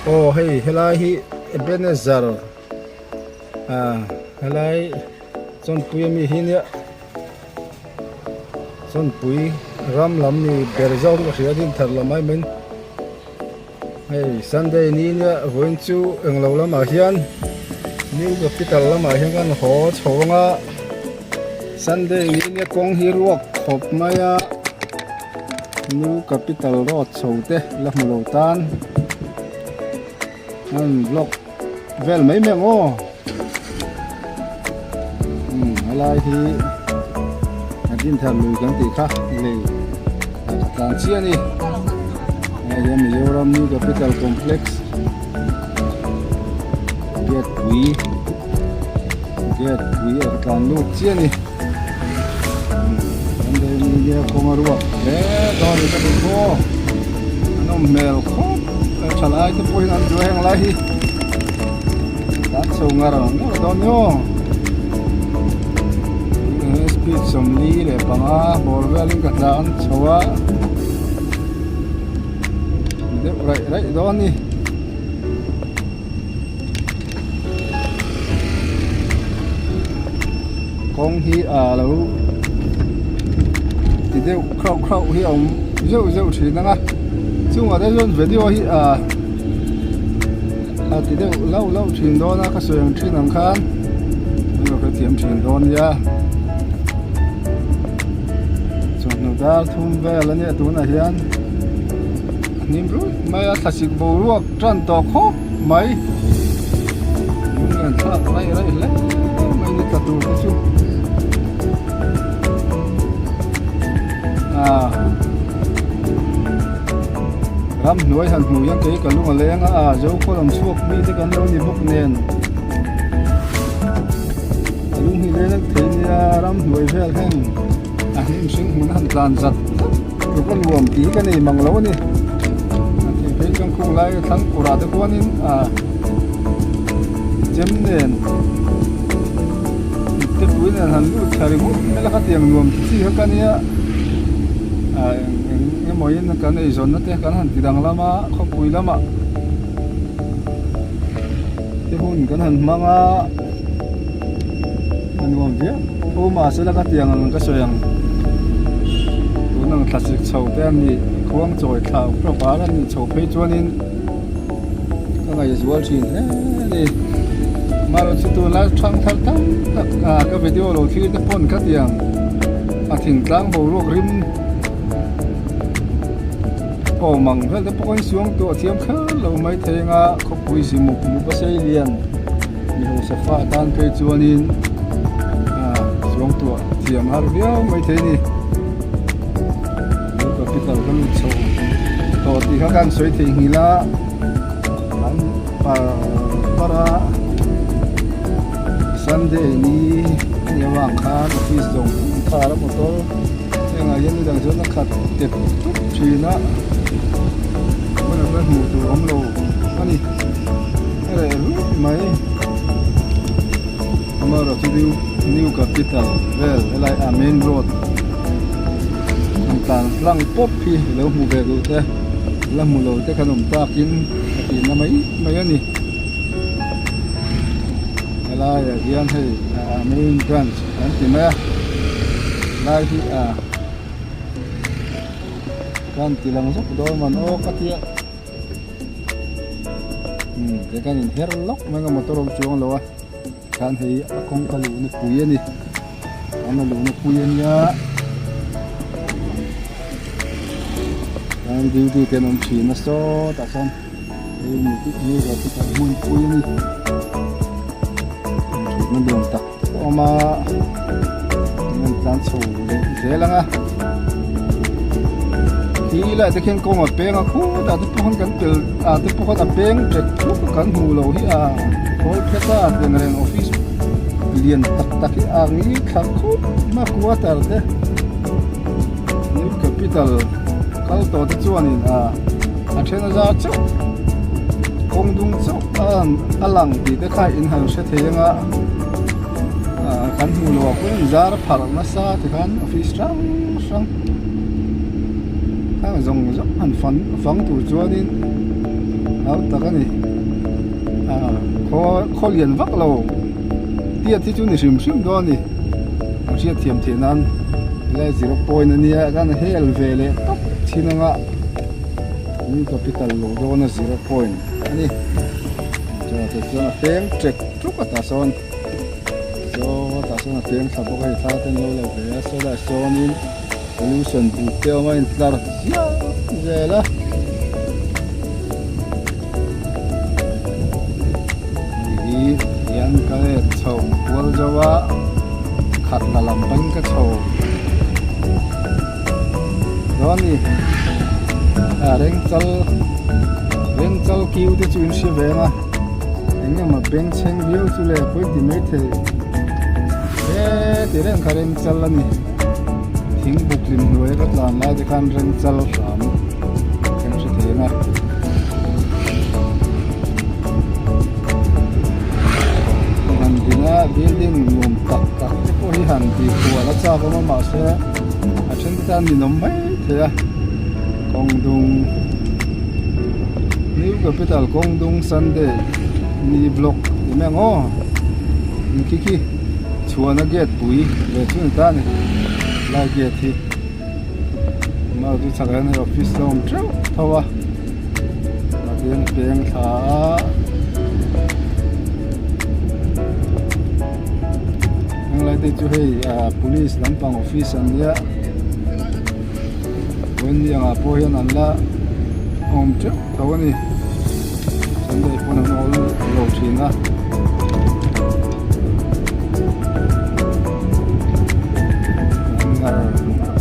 Oh hey helai hi Ebenezer helai chon pui mi hi nia chon pui ram lam ni berzau lo ria din thar lamai men hey Sunday ni nia voin chu englo lama hian new capital lama hian kan ho chhonga Sunday ni nia kong hi ruak khop maya new capital road chote la mulo tan block vel mấy mẹ ngô lại thì din tham lùi cái gì khác lì tàn chia đi này giờ mình vô làm new capital complex get quý ở tàn lụt chia đi anh đây mình giờ không có ruộng đấy đó là cái đồ nó mèo khóc trả lại cái bôi ăn rồi hàng lại đã sâu ngà rồi nó đó nhô speed some lý để bằng á bồi về lên cả đàn sâu á đấy đó đi con hi lâu thì đều khâu hi ông dâu chỉ năng á chứ mà đây luôn video hi thì đều lâu chuyện đó na cái chuyện chuyện nằm khăn nhưng mà cái tiệm chuyện đó nha chọn nó đã thum về là nhẹ tụi này hiền nín rồi mấy thằng xịt bầu ruột trăn to khóc mấy những người thợ lấy lấy mấy người tụi cái chú ram nuôi hàn nuôi yang cái cả lúc mà lên dấu có làm suốt mi thế cái đâu đi bốc nền lúc khi lên thấy ram nuôi về hen anh sinh muốn hàn tàn giật lúc có luồng tí cái này bằng lỗ đi thì thấy trong khu lại thằng cổ ra được quan nên chém nền tiếp cuối là hàn lúc chả được mấy là cái tiền luồng tí hơn cái này mỗi người cái này rồi nó thế cái hàng thì đang lắm á không bùi lắm á thế hôn cái hàng mang á anh còn biết hôm mà sẽ là cái tiền cái sợi tụi nó thật sự sầu tên thì không rồi thảo pro phá ra thì sầu phê cho nên cái này là chuyện thế thì mà rồi tụi nó thăng cái video rồi khi cái phone cái tiền thỉnh thoảng bầu ruột rim mằng hết cái bông xuốngตัวเทียมข้าเราไม่เทงอ่ะเขาปุยสิมุกก็ใช้เรียนมีหัวสฟ้าตานไปจวนนินxuốngตัวเทียมหาเดียวไม่เทนี่แล้วก็พิจารณาโชว์ตัวที่เขาการสวยทิ้งหิละหลังปลาซันเดย์นี้เนี่ยวางขาออฟฟิศส่งขาแล้วหมดตัวยังไงยันดังจนนักขัดเจ็บทุกทีนะcái mù từ ống lô anh cái này mấy mà rồi thì new capital well lại main road tàn lăng pop phi lâu mù về rồi thế là mù lâu thế cái nồng ta kín thì nó mấy anh nhỉ lại là anh hay main branch anh thì mấy lại thì kan tilang sok do man o katia cái kan in her lok mga motor chuang lo kan hei akong kalu ni puyen ni ana lu ni puyen ya kan diu ke nom chi na so ta son hei ni ti ni ga ti ta mun puyen niมันดวงตักออกมาเงินตันสูงเลยเสียแล้วไงทีแรกจะเขียนกงกับเป้งคู่แต่ทุกคนกันเจอทุกคนกับเป้งจะทุกกันหูเราที่โอ้ยแค่ว่าเรื่องเรียนออฟฟิศเรียนตักที่นี้ขับคู่มากกว่าแต่เด้นี่แคปิตอลเขาตัวที่ชวนนี่เช่นจะจุกงดุงจุอลังที่ได้ขายอินหันเสถียงกันหูเราเพื่อนจาร์พักนัสซาที่กันออฟฟิศช่างถ้าdùng rất hẳn phấn tủ chúa đi áo ta cái này khó liền vắt lâu tiệt thì chúng này sim đó này một chiếc thiềm thiền ăn lại 0 point này cái này hell về lại tóc thì nó ngãนี่capital logo na 0 point ani cho na peng check truk ta son so ta son na peng sa bokai ta ten lo le ve so da son in solution bu teo ma in tar ya zela ni yan ka e chau wal jawa khat na lam bang ka chau doni reng chal kiu te chuin si ve ma engem ma beng cheng view chu le poi ti mai the te reng ka reng chal ani thing buk lim noi ka tlan la de kan reng chal ram kem si the na han dina building lum tak tak te ko hi han ti ko la cha ko ma se a chen tan ni nom mai the Kongdung New Capital Kongdung Sunday ni block ni meng o ni kiki chuana gate pui le chun ta ni la gate hi ma du chaka ni office dom treu thawa ma den peng tha ang lai te chu hei police lampang office an ya when yang apo yan alla omche tawani sunday pun an all lo china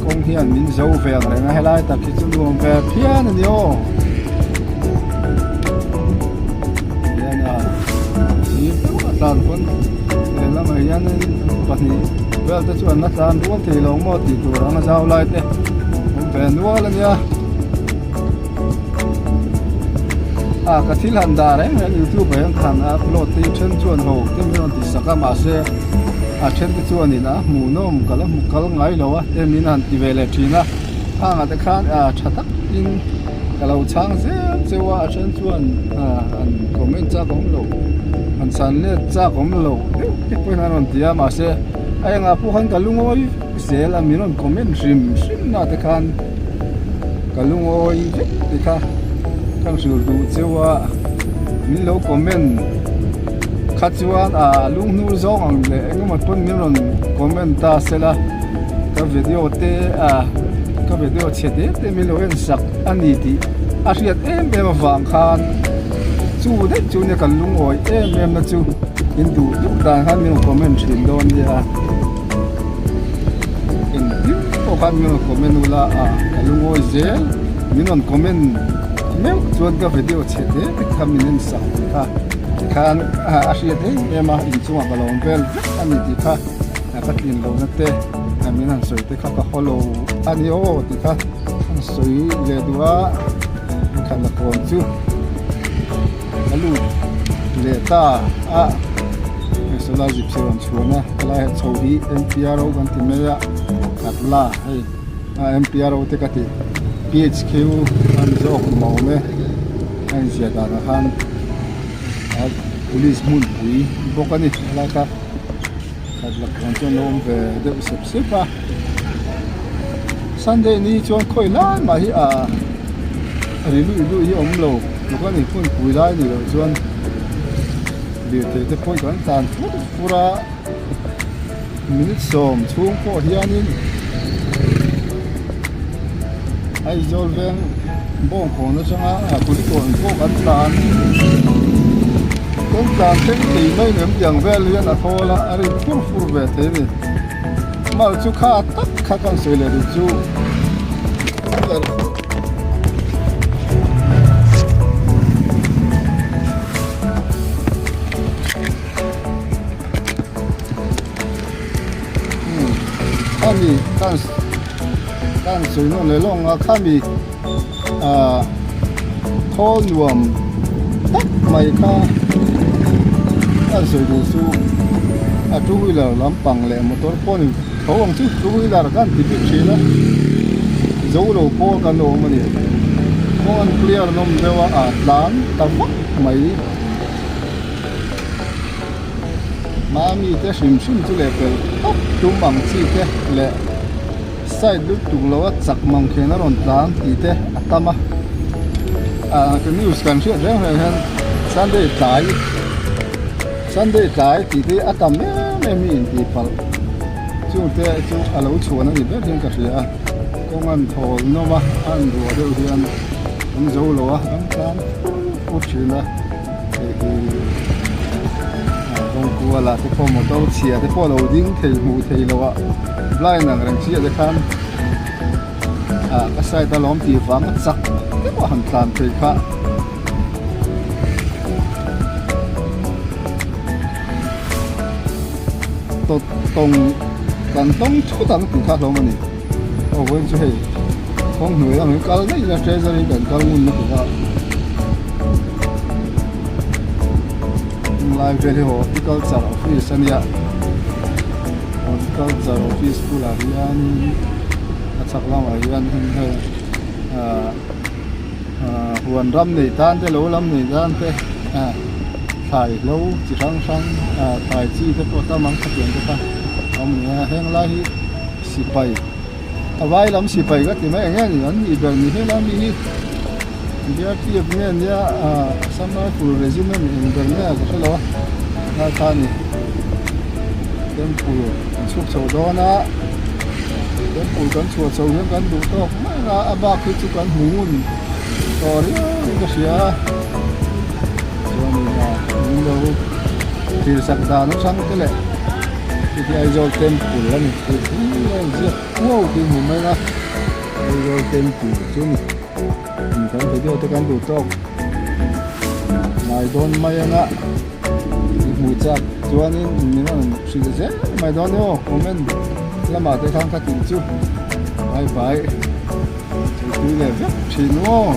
kong hian min zo ve ang renga helai ta ki chu luang ve phian ani o yan ni tan pun la mai yan pani vel ta chuan na tan ruan thei lo mo ti tur ang zau lai te ven wall ania ka thil han da re YouTube ang khan upload ti chen chuan ho te min ti saka ma se chen ti chuan ina mu nom kala mu kal ngai lo a te min han ti vele thina nga te khan thatak in kalau chang se chewa chen chuan an comment cha kom lo an san le cha kom lo te poi han tia ma se ai nga pu han kalungoi sel a minon comment rim na te khan kalungoi te kha kan sul du chewa min lo comment khachuan lung nu zong ang le engma pon minon comment ta sela ka video te ka video chete te mi lo en sak ani ti a riat em em wang khan chu de chu ne kalungoi em na chu in du dan han min comment thin don ya kan min comment ula kalungoi zel minon comment meu chuan ka video chete kaminen sa ka kan asiate ema in chunga balong vel ani ti kha ka tin lo na te aminan soi te kha ka holo ani o ti kha soi le dua kan la kon chu alu le ta sola jip seron chuana la he chodi MPRO kan ti meya atla hey MPRO te ka ti PHQ an jok mo me an sia da na han police mun pui bokani la ka la konton nom ve de sep pa Sunday ni chuan khoi lan ma hi ri lu hi om lo bokani pun pui lai ni lo chuan bi te poi kan tan pura minute som chung po hianin ai zol veng bong ko na changa puli ko ko kan tan kon tan teng ti mai nem yang vel yan a thola ari fur ve the ni mal chu kha tak kha kan se le ri chu ami kan soi no le long khami thol nuam tak mai kha kan soi du su two wheeler lampang le motor pon thawang chu two wheeler kan ti bi chila zo lo ko kan lo mani ko con clear nom dewa atlan tamak mai mami te sim chu le pel top tu mang chi te le side lu tu lo chak mang khena ron tlang ti te atama cái news kan sia reng han Sunday tai ti te atam me mi in ti pal chu te chu alo chuan ani be thing ka sia kong an thol no ma an ro de hian an zo lo a an tan u china kong ku ala te po mo to chia te po lo ding thei mu thei lo a lai nang rang chia de khan ka sai ta lom ti fa ma chak te po han tan thei kha to tong kan tong chu tang ti kha lo ma ni o wen chu hei kong hnuai ang kal nei la treasury kan kal mun ni ka live video horticulture office ania horticulture office pula hian achak lama hian he huan ram nei tan te lo lam nei tan te thai lo chi sang thai chi te po ta mang khatien te ta amnia heng la hi sipai avai lam sipai ga ti mai nge ni an i ber ni he lam hi dia ti ne nia sama full resume in ber ne ga lo na ta ni tempo chuk chau do na tempo kan chu chau hian kan du to ma na aba ki chu kan hun to ri ga sia lo thì sạc đà nó sang cái lệ thì ai rồi tem phủ lên thì rất wow thì mình mới là ai rồi tem phủ chứ mình cần phải đưa tới cái đủ to mai đón mai ngã mùi chặt cho nên mình nó suy ra thế mai đón nữa mình làm mà tới thang các tỉnh chứ bye bye thì cứ để rất chỉ nó